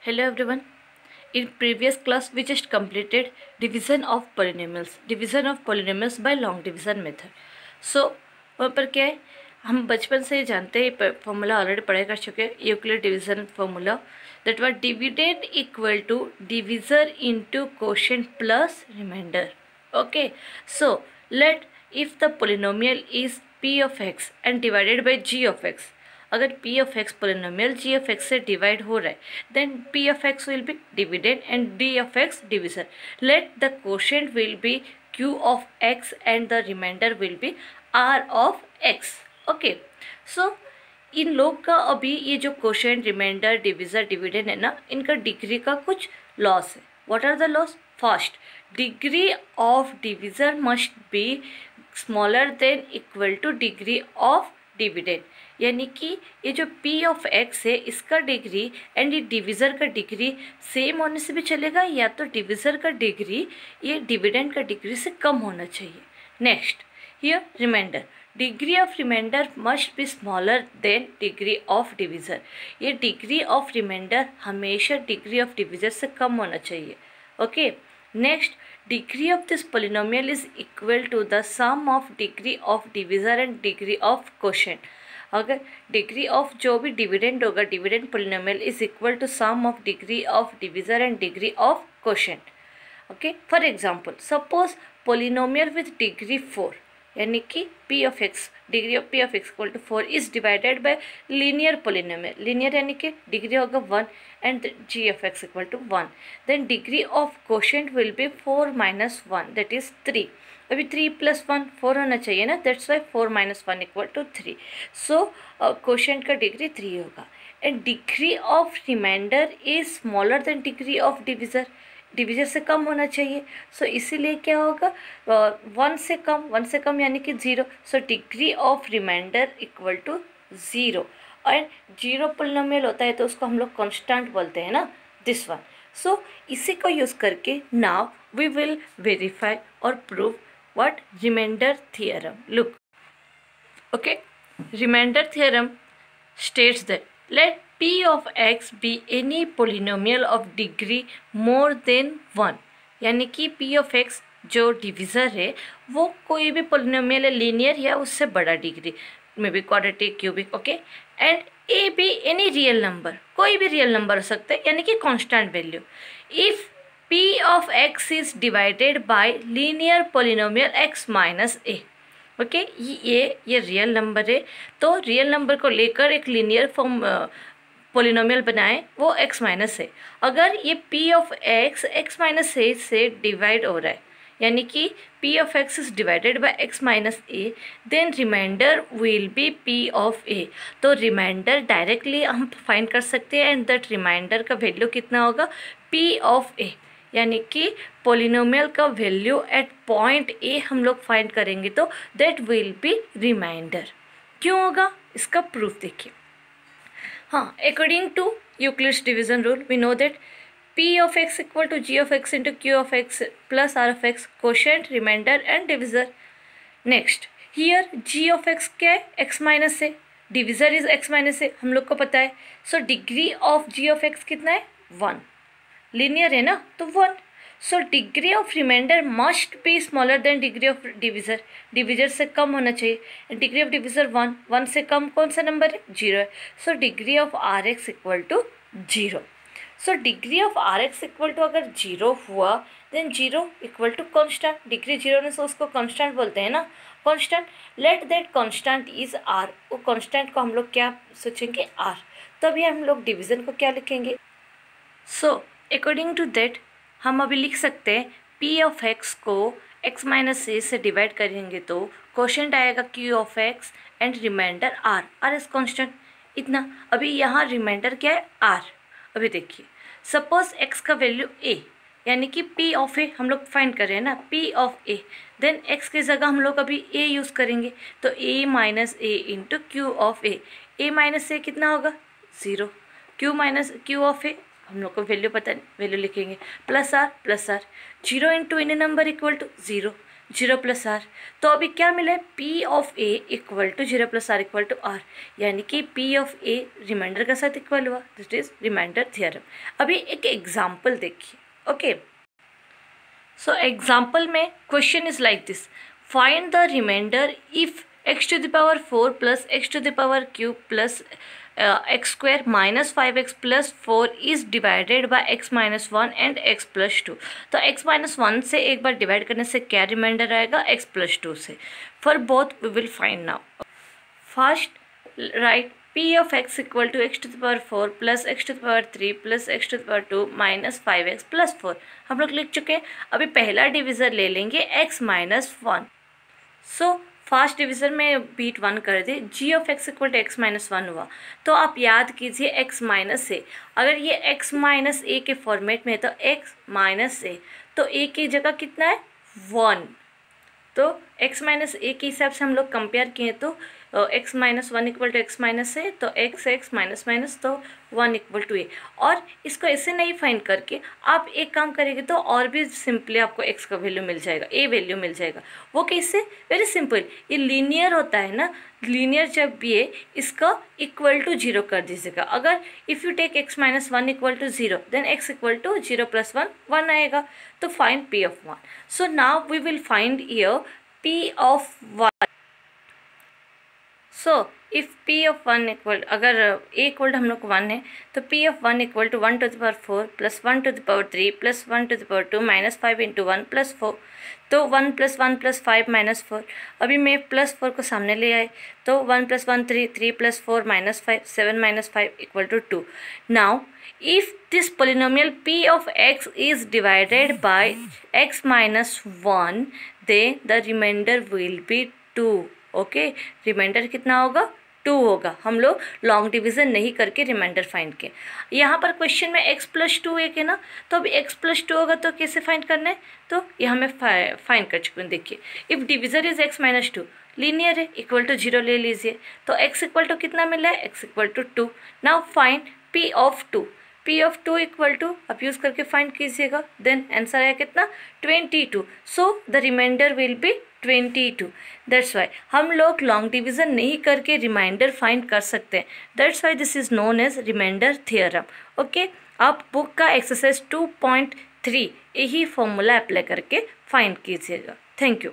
Hello everyone. In previous class we just completed division of polynomials by long division method. So वहाँ पर क्या है, हम बचपन से ही जानते हैं, फॉर्मूला ऑलरेडी पढ़ाई कर चुके हैं, Euclid division formula that was dividend equal to divisor into quotient plus remainder. Okay, so let if the polynomial is p of x and divided by g of x. अगर p of x polynomial g of x से divide हो रहा है then p of x will be dividend and d of x divisor. Let the quotient will be q of x and the remainder will be r of x. Okay, so इन लोग का अभी ये जो quotient reminder divisor dividend है ना, इनका degree का कुछ लॉस है. What are the loss? First, degree of divisor must be smaller than equal to degree of dividend. यानी कि ये जो p ऑफ x है इसका डिग्री एंड ये डिविज़र का डिग्री सेम होने से भी चलेगा, या तो डिविज़र का डिग्री ये डिविडेंड का डिग्री से कम होना चाहिए. Next, here remainder, degree of remainder must be smaller than degree of divisor. ये डिग्री ऑफ रिमाइंडर हमेशा डिग्री ऑफ डिविज़र से कम होना चाहिए. Okay, next, degree of this polynomial is equal to the sum of degree of divisor and degree of quotient. अगर degree of जो भी dividend होगा, dividend polynomial is equal to sum of degree of divisor and degree of quotient. Okay, for example suppose polynomial with degree 4 यानी कि p of x, degree of p of x equal to 4 is divided by linear polynomial. Linear यानी कि degree होगा 1 and g of x equal to 1. Then degree of quotient will be 4 minus 1 that is 3. अभी 3 plus 1 4 होना चाहिए ना, that's why 4 minus 1 equal to 3. So quotient का degree 3 होगा. And degree of remainder is smaller than degree of divisor. Divisor से कम होना चाहिए. सो इसीलिए क्या होगा, 1 से कम यानी कि 0. So degree of remainder equal to 0. And 0 polynomial होता है तो उसको हम लोग कांस्टेंट बोलते हैं ना, दिस वन. सो इसी को यूज़ करके नाउ वी विल वेरीफाई और prove what remainder theorem. Look, okay, remainder theorem states that let p of x be any polynomial of degree more than 1. यानी कि p of x जो divisor है वो कोई भी पोलिनोमियल है, लीनियर या उससे बड़ा degree, may be quadratic, cubic. Okay, and a भी एनी रियल नंबर, कोई भी रियल नंबर हो सकता है यानी कि constant value. If p of x is divided by linear polynomial x minus a. Okay, ये रियल नंबर है तो रियल नंबर को लेकर एक लीनियर फॉर्म पोलिनोमियल बनाएं, वो x माइनस है. अगर ये p of x minus a से डिवाइड हो रहा है यानी कि p of x is divided by x minus a, then remainder will be p of a. तो रिमाइंडर डायरेक्टली हम फाइंड कर सकते हैं एंड दैट रिमाइंडर का वैल्यू कितना होगा, p of a. यानी कि पोलिनोमियल का वैल्यू एट पॉइंट ए हम लोग फाइंड करेंगे तो दैट विल बी रिमाइंडर. क्यों होगा इसका प्रूफ देखिए. हाँ, according to Euclid's division rule we know that p of x equal to g of x into q of x plus r of x, quotient, remainder and divisor. Next, here g of x क्या है, x minus है, divisor is x minus है, हम लोग को पता है. So degree of g of x कितना है, 1. लीनियर है ना तो 1. So degree of remainder must be smaller than degree of divisor. Divisor से कम होना चाहिए. डिग्री ऑफ डिविज़र 1 से कम कौन सा नंबर है, 0 है. So degree of r x equal to 0. So degree of r x equal to अगर 0 हुआ then 0 equal to constant. Degree 0 होने से उसको कॉन्स्टेंट बोलते हैं ना, constant. Let that constant is r. वो कॉन्स्टेंट को हम लोग क्या सोचेंगे, आर. तभी हम लोग डिवीज़न को क्या लिखेंगे. सो अकॉर्डिंग टू दैट हम अभी लिख सकते हैं p ऑफ x को x माइनस a से डिवाइड करेंगे तो क्वोशिएंट आएगा q of x and remainder r. r is constant. इतना. अभी यहाँ रिमाइंडर क्या है, r. अभी देखिए सपोज x का वैल्यू a यानी कि p ऑफ a हम लोग फाइंड कर रहे हैं ना, p of a. Then x की जगह हम लोग अभी a यूज़ करेंगे तो a minus a into q of a. a minus a कितना होगा, 0. q minus q of a हम लोग को वैल्यू पता नहीं, वैल्यू लिखेंगे plus r. 0 into any number equal to 0. 0 plus r. तो अभी क्या मिला है, p of a equal to 0 plus r equal to r, यानी कि पी ऑफ ए रिमाइंडर के साथ इक्वल हुआ, दिस इज रिमाइंडर थ्योरम। अभी एक एग्जाम्पल देखिए, ओके। सो एग्जाम्पल में question is like this, find the remainder if x to the power 4 plus x to the power cube plus x square minus 5x plus 4 is divided by x minus 1 and x plus 2। तो x minus 1 से एक बार divide करने से क्या reminder आएगा, x plus 2 से। For both we will find now. First right p of x equal to x to the power 4 plus x to the power 3 plus x to the power 2 minus 5x plus 4 हम लोग लिख चुके हैं। अभी पहला divisor ले लेंगे x minus 1। So first division में बीट 1 कर दे, g of x equal to x minus 1 हुआ। तो आप याद कीजिए x माइनस ए, अगर ये x माइनस ए के फॉर्मेट में है तो x माइनस ए, तो a की जगह कितना है 1। तो x माइनस ए के हिसाब से हम लोग कंपेयर किए तो x minus 1 equal to x minus a, तो x माइनस माइनस तो 1 इक्वल टू ए। और इसको ऐसे नहीं फाइंड करके आप एक काम करेंगे तो और भी सिंपली आपको x का वैल्यू मिल जाएगा, a वैल्यू मिल जाएगा। वो कैसे, वेरी सिंपल, ये लीनियर होता है ना, लीनियर जब भी है इसका इक्वल टू 0 कर दीजिएगा। अगर if you take x minus 1 equal to 0 then x equal to 0 plus 1 1 आएगा। तो find p of 1। So now we will find here p of 1। So if p of 1 equal, अगर a इक्वल हम लोग 1 है तो p of 1 equal to 1 to the power 4 plus 1 to the power 3 plus 1 to the power 2 minus 5 into 1 plus 4। तो 1 plus 1 plus 5 minus 4। अभी मैं plus 4 को सामने ले आए तो 1 plus 1 3, 3 plus 4 minus 5, 7 minus 5 equal to 2। Now if this polynomial p of x is divided by x minus 1 then the remainder will be 2। Okay, remainder कितना होगा, 2 होगा। हम लोग लॉन्ग डिवीज़न नहीं करके रिमाइंडर फाइंड किए। यहाँ पर क्वेश्चन में x प्लस 2 एक है ना, तो अब x प्लस 2 होगा तो कैसे फाइंड करना है, तो यहाँ मैं फाइंड कर चुकी हूँ। देखिए if divisor is x minus 2, linear है, इक्वल टू 0 ले लीजिए, तो x इक्वल टू कितना मिला है, x equal to 2। Now find p of 2। p of 2 equal to आप यूज़ करके फाइंड कीजिएगा, देन आंसर आया कितना 22। So the remainder will be 22। That's why हम लोग लॉन्ग डिवीज़न नहीं करके रिमाइंडर फाइंड कर सकते हैं। That's why this is known as remainder theorem. Okay, आप बुक का एक्सरसाइज 2.3 यही फॉर्मूला अप्लाई करके फाइंड कीजिएगा। Thank you.